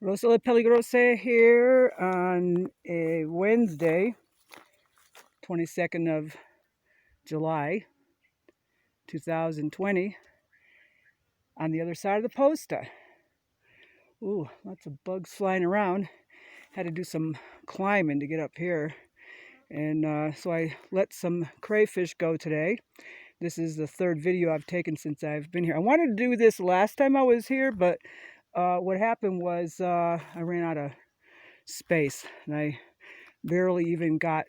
Rosa Peligrosa here on a Wednesday, 22nd of July, 2020, on the other side of the posta. Ooh, lots of bugs flying around. Had to do some climbing to get up here. And so I let some crayfish go today. This is the third video I've taken since I've been here. I wanted to do this last time I was here, but what happened was I ran out of space and I barely even got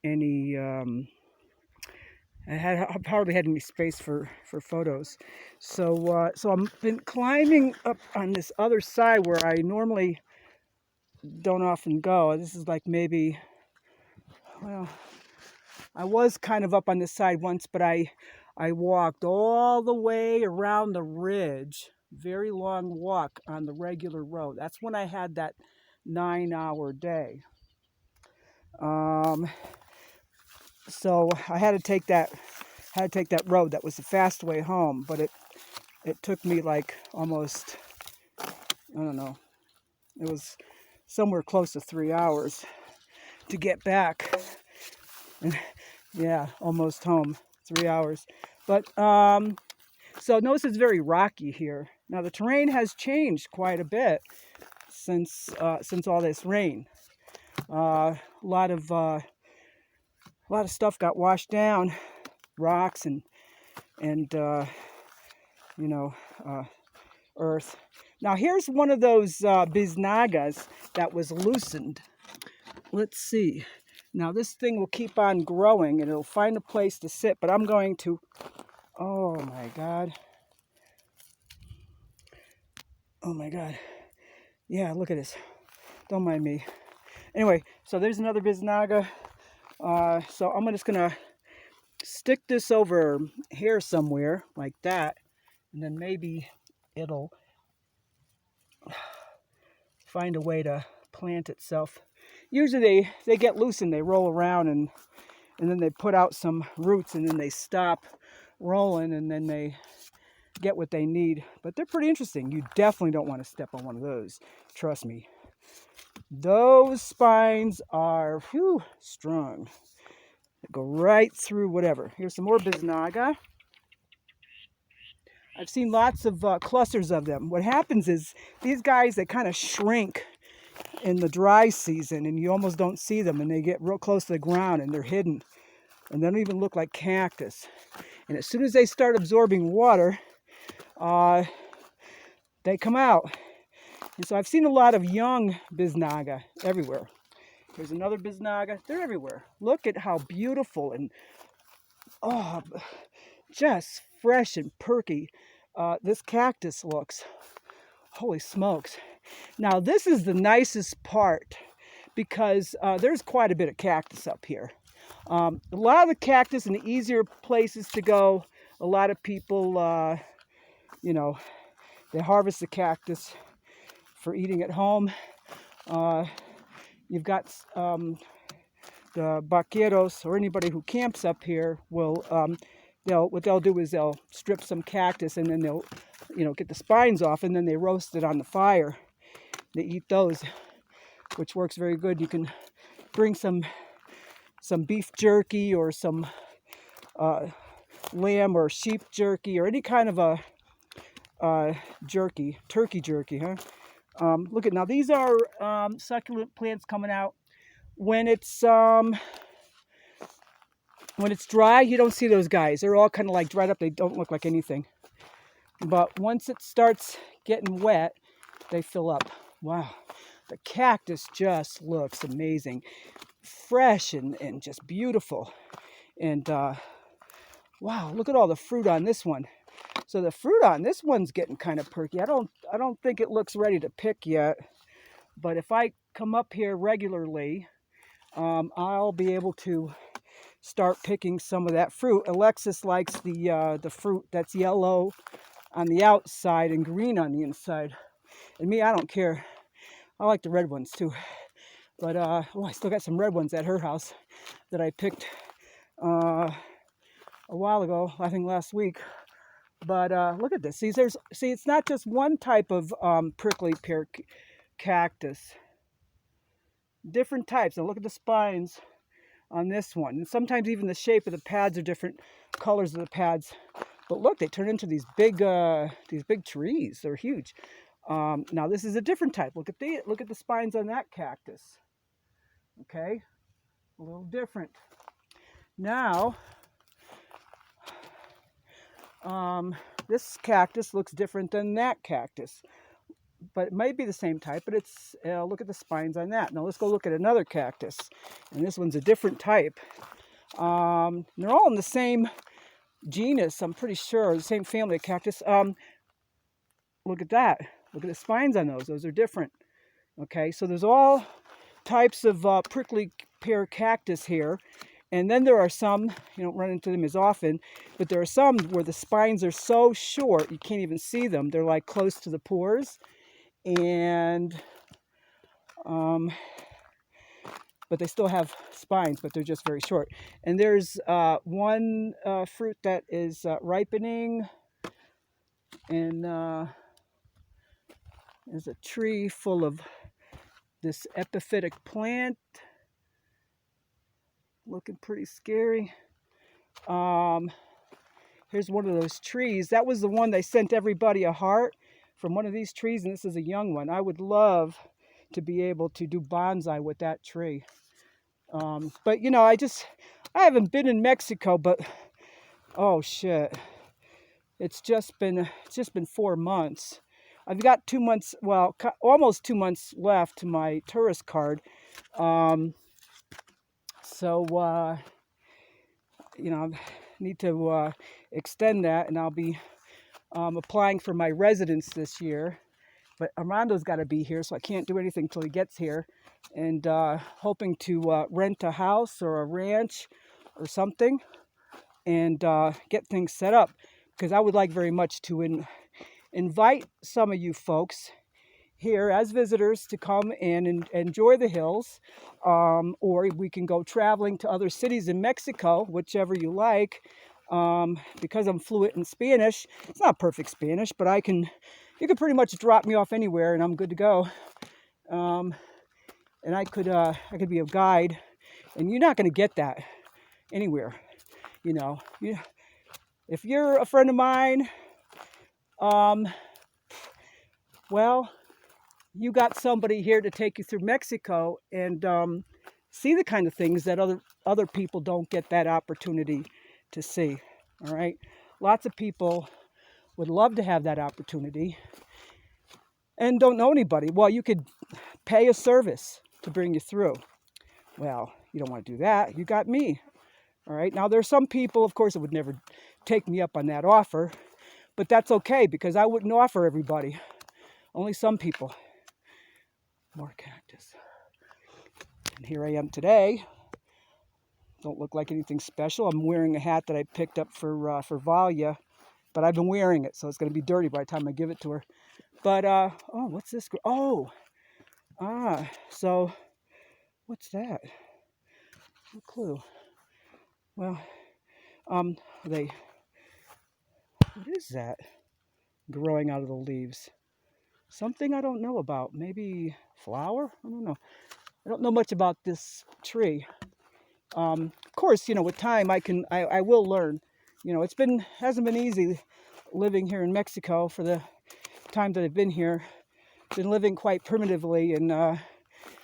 any I hardly had any space for photos. So I've been climbing up on this other side where I normally don't often go. This is like maybe, well, I was kind of up on this side once, but I walked all the way around the ridge, very long walk on the regular road. That's when I had that 9-hour day. So I had to take that road. That was the fast way home, but it took me like almost, I don't know, it was somewhere close to 3 hours to get back. And yeah, almost home, 3 hours. But so notice it's very rocky here. Now the terrain has changed quite a bit since all this rain. A lot of stuff got washed down, rocks and earth. Now here's one of those biznagas that was loosened. Let's see. Now this thing will keep on growing and it'll find a place to sit, but I'm going to, oh my God. Oh my God. Yeah, look at this. Don't mind me. Anyway, so there's another biznaga. So I'm just gonna stick this over here somewhere like that, and then maybe it'll find a way to plant itself. Usually they get loose and they roll around and then they put out some roots and then they stop rolling and then they get what they need. But they're pretty interesting. You definitely don't want to step on one of those. Trust me. Those spines are strong. They go right through whatever. Here's some more biznaga. I've seen lots of clusters of them. What happens is these guys, they kind of shrink in the dry season and you almost don't see them, and they get real close to the ground and they're hidden and they don't even look like cactus. And as soon as they start absorbing water, they come out. And so I've seen a lot of young biznaga everywhere. There's another biznaga. They're everywhere. Look at how beautiful and just fresh and perky this cactus looks. Holy smokes. Now this is the nicest part because there's quite a bit of cactus up here. A lot of the cactus and the easier places to go, a lot of people, they harvest the cactus for eating at home. You've got the vaqueros or anybody who camps up here will, what they'll do is they'll strip some cactus and then they'll, get the spines off and then they roast it on the fire. They eat those, which works very good. You can bring some beef jerky or some lamb or sheep jerky or any kind of a jerky, turkey jerky, huh? Look at, now these are succulent plants coming out. When it's dry, you don't see those guys. They're all kind of like dried up. They don't look like anything. But once it starts getting wet, they fill up. Wow, the cactus just looks amazing, fresh and just beautiful. And wow, look at all the fruit on this one. So the fruit on this one's getting kind of perky. I don't think it looks ready to pick yet. But if I come up here regularly, I'll be able to start picking some of that fruit. Alexis likes the fruit that's yellow on the outside and green on the inside. And me, I don't care. I like the red ones too. But I still got some red ones at her house that I picked a while ago, I think last week. But look at this. See, it's not just one type of prickly pear cactus. Different types. Now look at the spines on this one. And sometimes even the shape of the pads are different colors of the pads. But look, they turn into these big trees. They're huge. Now this is a different type. Look at the spines on that cactus. Okay, a little different. Now, this cactus looks different than that cactus, but it might be the same type, but it's, look at the spines on that. Now let's go look at another cactus, and this one's a different type. They're all in the same genus, I'm pretty sure, the same family of cactus. Look at that. Look at the spines on those. Those are different. Okay, so there's all types of prickly pear cactus here. And then there are some, you don't run into them as often, but there are some where the spines are so short you can't even see them. They're like close to the pores. And, but they still have spines, but they're just very short. And there's one fruit that is ripening, and there's a tree full of this epiphytic plant. Looking pretty scary. Here's one of those trees. That was the one they sent everybody a heart from one of these trees, and this is a young one. I would love to be able to do bonsai with that tree. But you know, I haven't been in Mexico, but oh shit. It's just been 4 months. I've got 2 months, well, almost 2 months left to my tourist card. So, you know, I need to extend that, and I'll be applying for my residence this year. But Armando's got to be here, so I can't do anything till he gets here. And hoping to rent a house or a ranch or something and get things set up. Because I would like very much to invite some of you folks here as visitors to come and enjoy the hills, or we can go traveling to other cities in Mexico, whichever you like. Because I'm fluent in Spanish, it's not perfect Spanish, but you could pretty much drop me off anywhere and I'm good to go. And I could be a guide, and you're not going to get that anywhere. You know, if you're a friend of mine, well, you got somebody here to take you through Mexico and see the kind of things that other people don't get that opportunity to see. All right, lots of people would love to have that opportunity and don't know anybody. Well, you could pay a service to bring you through. Well, you don't want to do that. You got me. All right, now there's some people, of course, that would never take me up on that offer, but that's okay because I wouldn't offer everybody. Only some people. More cactus. And here I am today. Don't look like anything special. I'm wearing a hat that I picked up for Valia, but I've been wearing it, so it's going to be dirty by the time I give it to her. But, oh, what's this? Oh, so what's that? No clue. Well, what is that growing out of the leaves? Something I don't know about. Maybe flower? I don't know. I don't know much about this tree. Of course, you know, with time I will learn. You know, hasn't been easy living here in Mexico for the time that I've been here. Been living quite primitively, and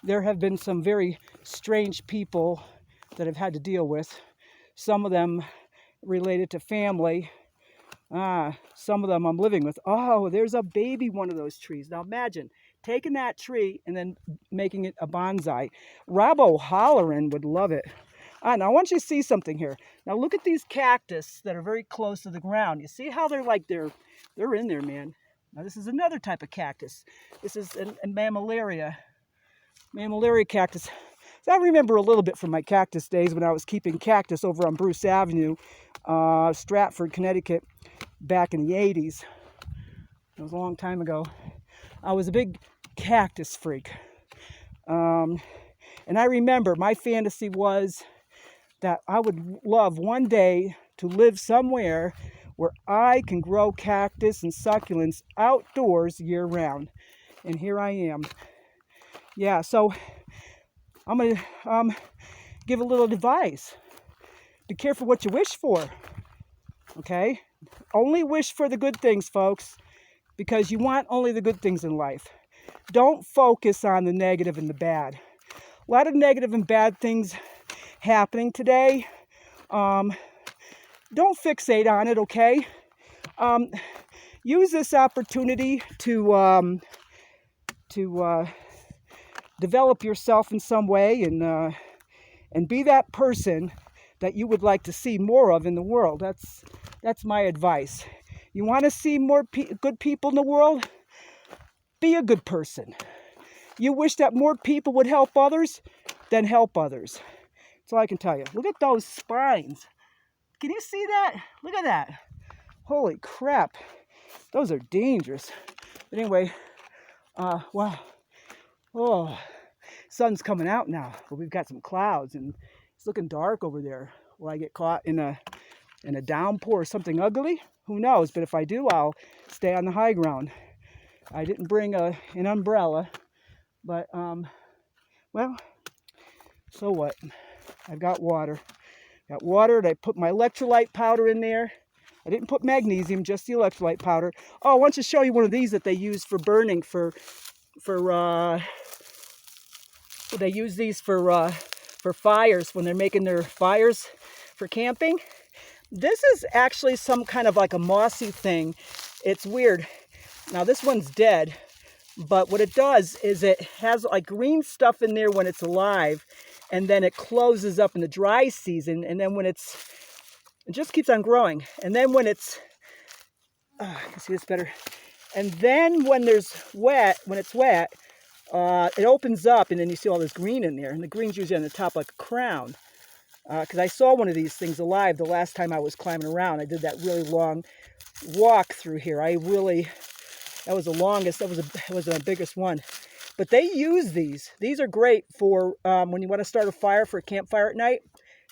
there have been some very strange people that I've had to deal with. Some of them related to family. Some of them I'm living with. Oh, there's a baby one of those trees. Now imagine taking that tree and then making it a bonsai. Rob O'Halloran would love it. Now I want you to see something here. Now look at these cactus that are very close to the ground. You see how they're in there, man. Now this is another type of cactus. This is a mammillaria cactus. So I remember a little bit from my cactus days when I was keeping cactus over on Bruce Avenue, Stratford, Connecticut, back in the 80s. It was a long time ago. I was a big cactus freak. And I remember my fantasy was that I would love one day to live somewhere where I can grow cactus and succulents outdoors year-round. And here I am. Yeah, so I'm going to give a little advice. Be careful what you wish for, okay? Only wish for the good things, folks, because you want only the good things in life. Don't focus on the negative and the bad. A lot of negative and bad things happening today. Don't fixate on it, okay? Use this opportunity to develop yourself in some way and be that person that you would like to see more of in the world. That's my advice. You want to see more good people in the world? Be a good person. You wish that more people would help others? Then help others. That's all I can tell you. Look at those spines. Can you see that? Look at that. Holy crap. Those are dangerous. But anyway, wow. Oh, sun's coming out now. But we've got some clouds and it's looking dark over there. Will I get caught in a downpour or something ugly? Who knows? But if I do, I'll stay on the high ground. I didn't bring an umbrella, but well, so what? I've got water. Got water. I put my electrolyte powder in there. I didn't put magnesium, just the electrolyte powder. Oh, I want to show you one of these that they use for burning they use these for fires when they're making their fires for camping. This is actually some kind of like a mossy thing. It's weird. Now this one's dead, but what it does is it has like green stuff in there when it's alive, and then it closes up in the dry season, and then when it just keeps on growing. And then when it's, I can see this better. And then when it's wet, it opens up, and then you see all this green in there, and the green's usually on the top like a crown. Because I saw one of these things alive the last time I was climbing around. I did that really long walk through here. That was the longest, that was the biggest one. But they use these. These are great for when you want to start a fire for a campfire at night.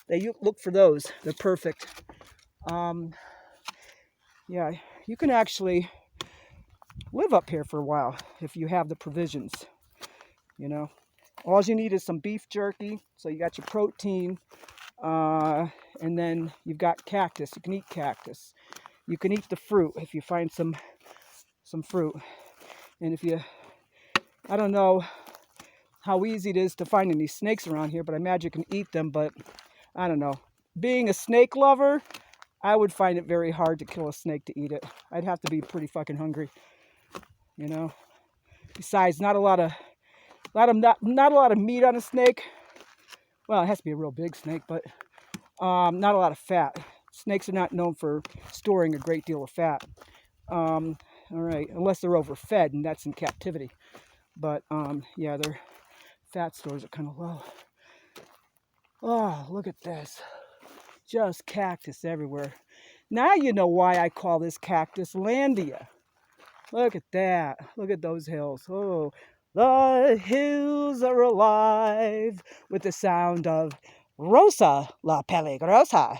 They look for those. They're perfect. Yeah, you can actually live up here for a while if you have the provisions. You know, all you need is some beef jerky. So you got your protein. And then you've got cactus. You can eat cactus. You can eat the fruit if you find some fruit. And if you, I don't know how easy it is to find any snakes around here, but I imagine you can eat them. But I don't know. Being a snake lover, I would find it very hard to kill a snake to eat it. I'd have to be pretty fucking hungry, you know. Besides, not a lot of meat on a snake. Well, it has to be a real big snake, but not a lot of fat. Snakes are not known for storing a great deal of fat. All right, unless they're overfed, and that's in captivity. But yeah, their fat stores are kind of low. Oh, look at this. Just cactus everywhere. Now you know why I call this Cactuslandia. Look at that. Look at those hills. Oh, the hills are alive with the sound of Rosa la Peligrosa.